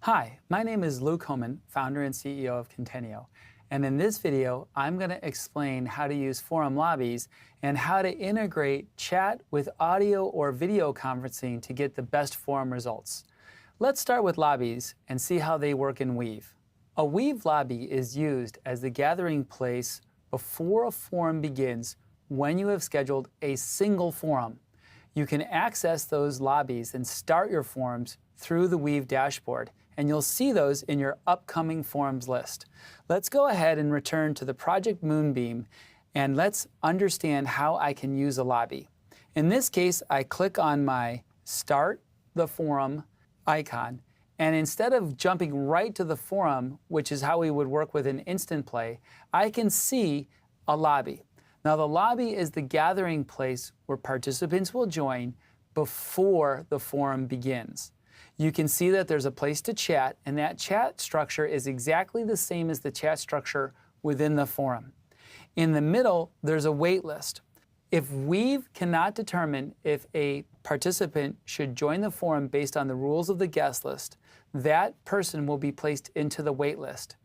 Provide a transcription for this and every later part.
Hi, my name is Luke Homan, founder and CEO of Contenio. And in this video, I'm going to explain how to use forum lobbies and how to integrate chat with audio or video conferencing to get the best forum results. Let's start with lobbies and see how they work in Weave. A Weave lobby is used as the gathering place before a forum begins when you have scheduled a single forum. You can access those lobbies and start your forums through the Weave dashboard, and you'll see those in your upcoming forums list. Let's go ahead and return to the Project Moonbeam, and let's understand how I can use a lobby. In this case, I click on my Start the Forum icon, and instead of jumping right to the forum, which is how we would work with an instant play, I can see a lobby. Now, the lobby is the gathering place where participants will join before the forum begins. You can see that there's a place to chat, and that chat structure is exactly the same as the chat structure within the forum. In the middle, there's a wait list. If Weave cannot determine if a participant should join the forum based on the rules of the guest list, that person will be placed into the wait list.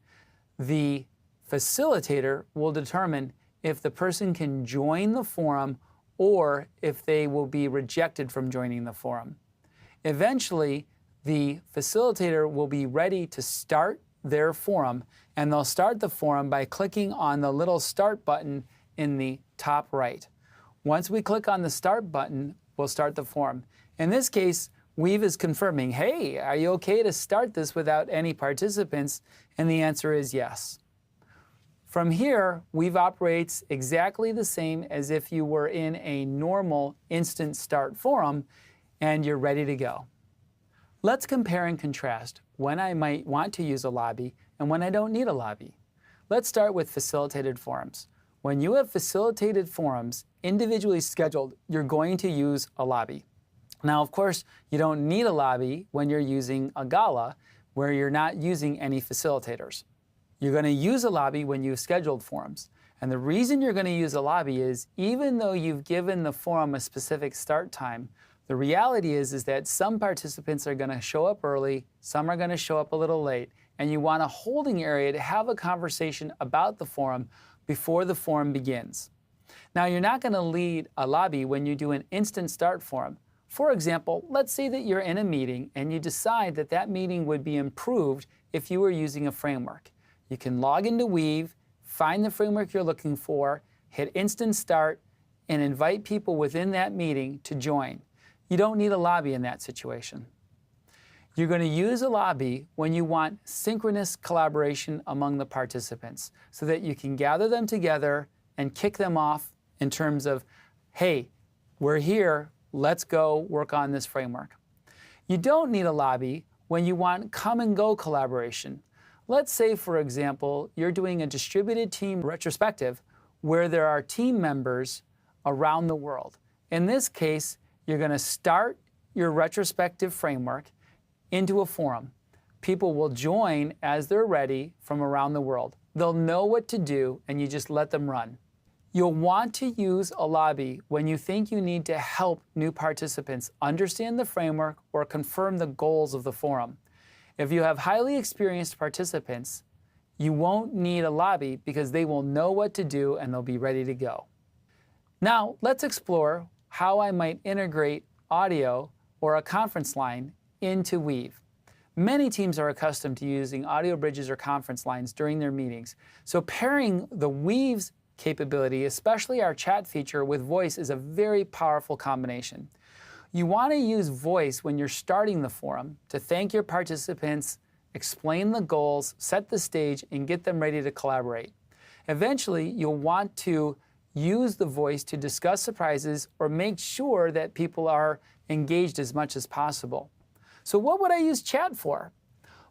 The facilitator will determine if the person can join the forum or if they will be rejected from joining the forum. Eventually, the facilitator will be ready to start their forum, and they'll start the forum by clicking on the little start button in the top right. Once we click on the start button, we'll start the forum. In this case, Weave is confirming, hey, are you okay to start this without any participants? And the answer is yes. From here, Weave operates exactly the same as if you were in a normal instant start forum and you're ready to go. Let's compare and contrast when I might want to use a lobby and when I don't need a lobby. Let's start with facilitated forums. When you have facilitated forums individually scheduled, you're going to use a lobby. Now, of course, you don't need a lobby when you're using a gala where you're not using any facilitators. You're going to use a lobby when you've scheduled forums. And the reason you're going to use a lobby is even though you've given the forum a specific start time, the reality is that some participants are going to show up early, some are going to show up a little late, and you want a holding area to have a conversation about the forum before the forum begins. Now, you're not going to lead a lobby when you do an instant start forum. For example, let's say that you're in a meeting and you decide that that meeting would be improved if you were using a framework. You can log into Weave, find the framework you're looking for, hit instant start, and invite people within that meeting to join. You don't need a lobby in that situation. You're going to use a lobby when you want synchronous collaboration among the participants so that you can gather them together and kick them off in terms of, hey, we're here, let's go work on this framework. You don't need a lobby when you want come and go collaboration. Let's say, for example, you're doing a distributed team retrospective where there are team members around the world. In this case, you're going to start your retrospective framework into a forum. People will join as they're ready from around the world. They'll know what to do, and you just let them run. You'll want to use a lobby when you think you need to help new participants understand the framework or confirm the goals of the forum. If you have highly experienced participants, you won't need a lobby because they will know what to do and they'll be ready to go. Now, let's explore how I might integrate audio or a conference line into Weave. Many teams are accustomed to using audio bridges or conference lines during their meetings, so pairing the Weave's capability, especially our chat feature, with voice is a very powerful combination. You want to use voice when you're starting the forum to thank your participants, explain the goals, set the stage, and get them ready to collaborate. Eventually, you'll want to use the voice to discuss surprises or make sure that people are engaged as much as possible. So what would I use chat for?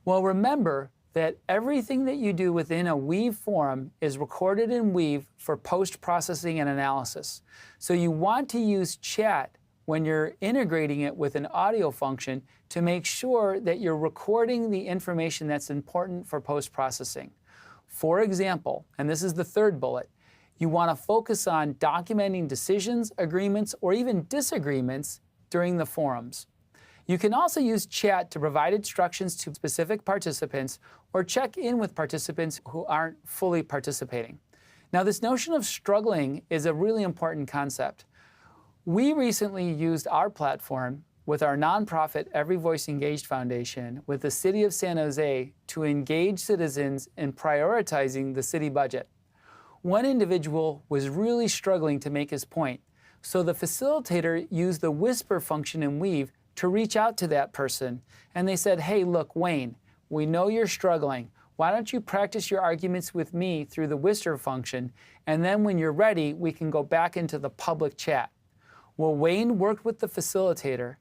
Well, remember that everything that you do within a Weave forum is recorded in Weave for post-processing and analysis. So you want to use chat when you're integrating it with an audio function to make sure that you're recording the information that's important for post-processing. For example, and this is the third bullet, you want to focus on documenting decisions, agreements, or even disagreements during the forums. You can also use chat to provide instructions to specific participants or check in with participants who aren't fully participating. Now, this notion of struggling is a really important concept. We recently used our platform with our nonprofit Every Voice Engaged Foundation with the City of San Jose to engage citizens in prioritizing the city budget. One individual was really struggling to make his point, so the facilitator used the whisper function in Weave to reach out to that person. And they said, hey, look, Wayne, we know you're struggling. Why don't you practice your arguments with me through the whisper function, and then when you're ready, we can go back into the public chat. Well, Wayne worked with the facilitator.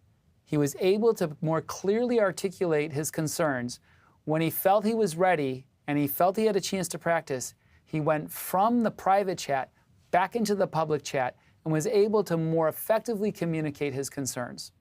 He was able to more clearly articulate his concerns. When he felt he was ready and he felt he had a chance to practice, he went from the private chat back into the public chat and was able to more effectively communicate his concerns.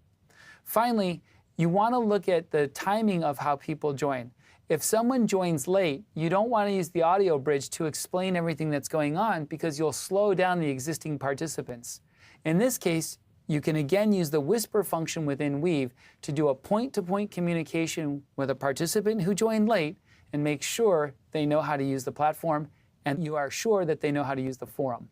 Finally, you want to look at the timing of how people join. If someone joins late, you don't want to use the audio bridge to explain everything that's going on because you'll slow down the existing participants. In this case, you can again use the whisper function within Weave to do a point-to-point communication with a participant who joined late and make sure they know how to use the platform and you are sure that they know how to use the forum.